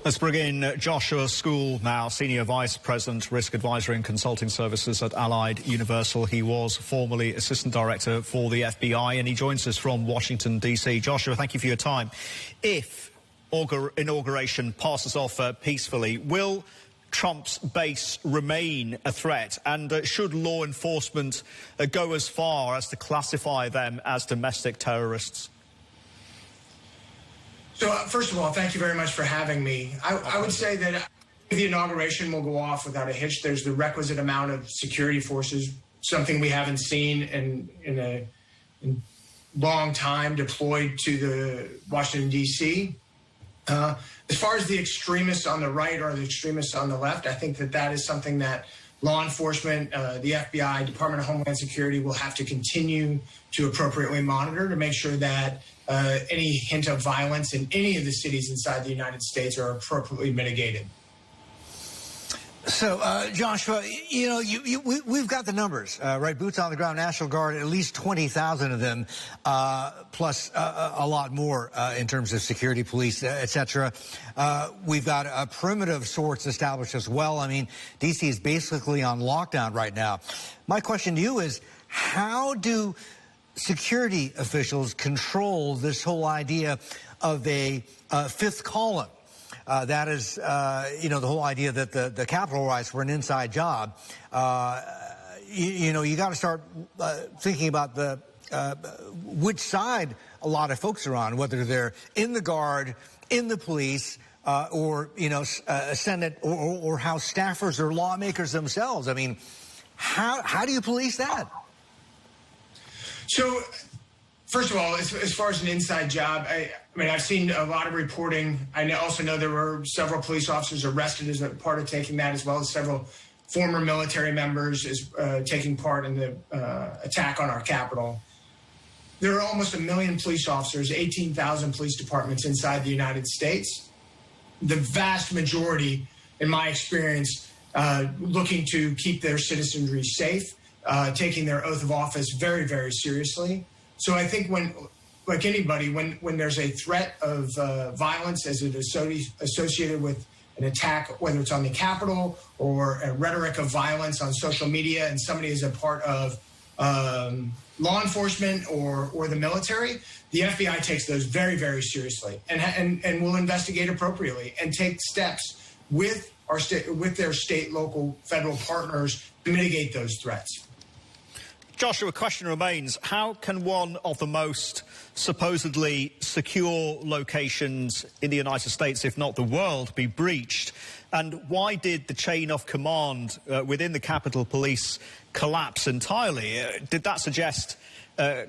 Let's bring in Joshua Skule now, Senior Vice President, Risk Advisory and Consulting Services at Allied Universal. He was formerly Assistant Director for the FBI, and he joins us from Washington, D.C. Joshua, thank you for your time. If inauguration passes off peacefully, will Trump's base remain a threat? And should law enforcement go as far as to classify them as domestic terrorists? So, first of all, thank you very much for having me. I would say that the inauguration will go off without a hitch. There's the requisite amount of security forces, something we haven't seen in a long time, deployed to the Washington, D.C. As far as the extremists on the right or the extremists on the left, I think that is something that law enforcement, the FBI, Department of Homeland Security will have to continue to appropriately monitor to make sure that any hint of violence in any of the cities inside the United States are appropriately mitigated. So, Joshua, you know, we've got the numbers, right? Boots on the ground, National Guard, at least 20,000 of them, plus a lot more in terms of security police, et cetera. We've got a perimeter of sorts established as well. I mean, D.C. is basically on lockdown right now. My question to you is, how do security officials control this whole idea of a fifth column? That is, you know, the whole idea that the Capitol riots were an inside job. You know, you got to start thinking about which side a lot of folks are on, whether they're in the Guard, in the police, or, you know, Senate or House staffers or lawmakers themselves. I mean, how do you police that? So, first of all, as far as an inside job, I mean, I've seen a lot of reporting. I also know there were several police officers arrested as a part of taking that, as well as several former military members taking part in the attack on our Capitol. There are almost 1 million police officers, 18,000 police departments inside the United States. The vast majority, in my experience, looking to keep their citizenry safe, taking their oath of office very, very seriously. So I think like anybody, when there's a threat of violence as it is associated with an attack, whether it's on the Capitol or a rhetoric of violence on social media, and somebody is a part of law enforcement or the military, the FBI takes those very, very seriously and will investigate appropriately and take steps with their state, local, federal partners to mitigate those threats. Joshua, question remains, how can one of the most supposedly secure locations in the United States, if not the world, be breached? And why did the chain of command within the Capitol Police collapse entirely? Did that suggest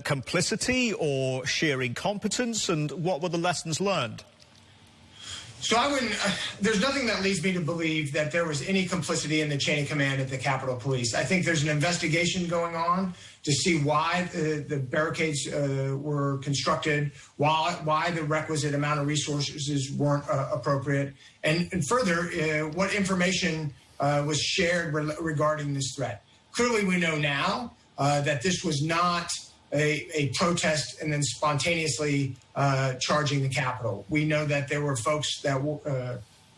complicity or sheer incompetence? And what were the lessons learned? So there's nothing that leads me to believe that there was any complicity in the chain of command at the Capitol Police. I think there's an investigation going on to see why the barricades were constructed, why the requisite amount of resources weren't appropriate, and further, what information was shared regarding this threat. Clearly, we know now that this was not a protest and then spontaneously charging the Capitol. We know that there were folks that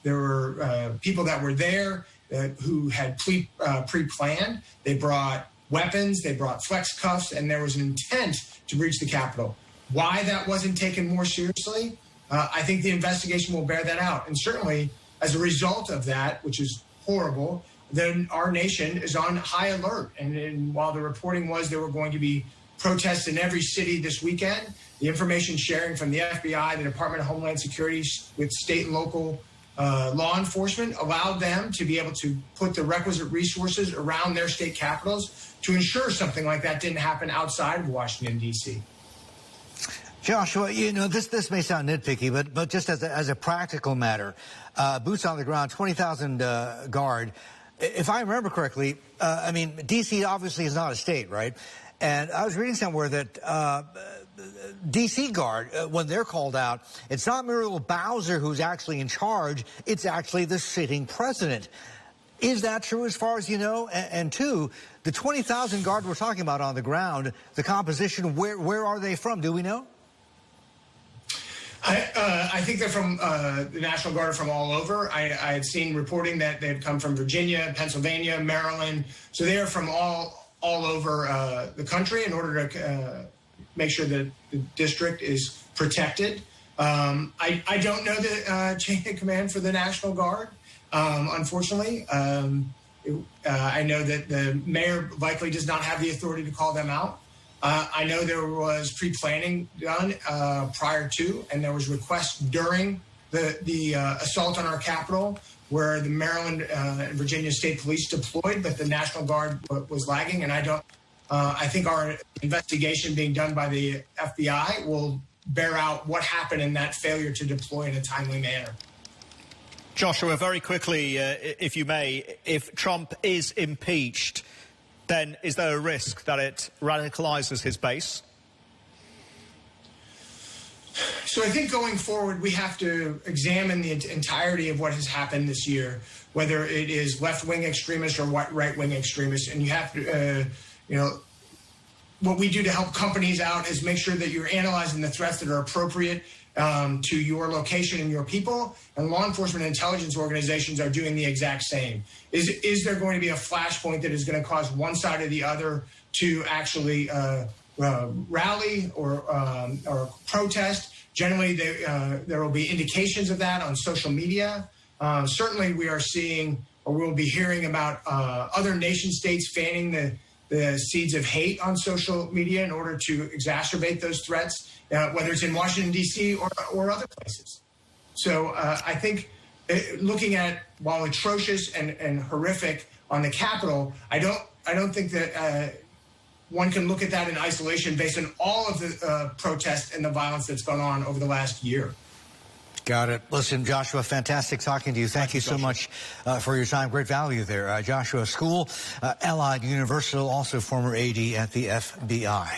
there were people that were there who had pre-planned. They brought weapons, they brought flex cuffs, and there was an intent to breach the Capitol. Why that wasn't taken more seriously, I think the investigation will bear that out. And certainly, as a result of that, which is horrible, then our nation is on high alert. And while the reporting was there were going to be protests in every city this weekend, the information sharing from the FBI, the Department of Homeland Security with state and local law enforcement allowed them to be able to put the requisite resources around their state capitals to ensure something like that didn't happen outside of Washington, D.C. Joshua, you know, this may sound nitpicky, but just as a practical matter, boots on the ground, 20,000 guard. If I remember correctly, I mean, D.C. obviously is not a state, right? And I was reading somewhere that D.C. Guard, when they're called out, it's not Muriel Bowser who's actually in charge, it's actually the sitting president. Is that true as far as you know? And two, the 20,000 Guard we're talking about on the ground, the composition, where are they from? Do we know? I think they're from the National Guard are from all over. I had seen reporting that they'd come from Virginia, Pennsylvania, Maryland. So they are from all over the country in order to make sure that the district is protected. I don't know the chain of command for the National Guard, unfortunately. I know that the mayor likely does not have the authority to call them out. I know there was pre-planning done prior to, and there was requests during the assault on our Capitol where the Maryland and Virginia State Police deployed, but the National Guard was lagging. And I think our investigation being done by the FBI will bear out what happened in that failure to deploy in a timely manner. Joshua, very quickly, if you may, if Trump is impeached, then is there a risk that it radicalizes his base? So I think going forward, we have to examine the entirety of what has happened this year, whether it is left-wing extremists or right-wing extremists. And you have to, what we do to help companies out is make sure that you're analyzing the threats that are appropriate to your location and your people, and law enforcement and intelligence organizations are doing the exact same. Is there going to be a flashpoint that is going to cause one side or the other to actually rally or protest? Generally, there will be indications of that on social media. Certainly, we are seeing or we'll be hearing about other nation states fanning the seeds of hate on social media in order to exacerbate those threats, whether it's in Washington, D.C. or other places. So I think looking at, while atrocious and horrific on the Capitol, I don't think that one can look at that in isolation based on all of the protests and the violence that's gone on over the last year. Got it. Listen, Joshua, fantastic talking to you. Thank you so much for your time. Great value there. Joshua Skule, Allied Universal, also former AD at the FBI.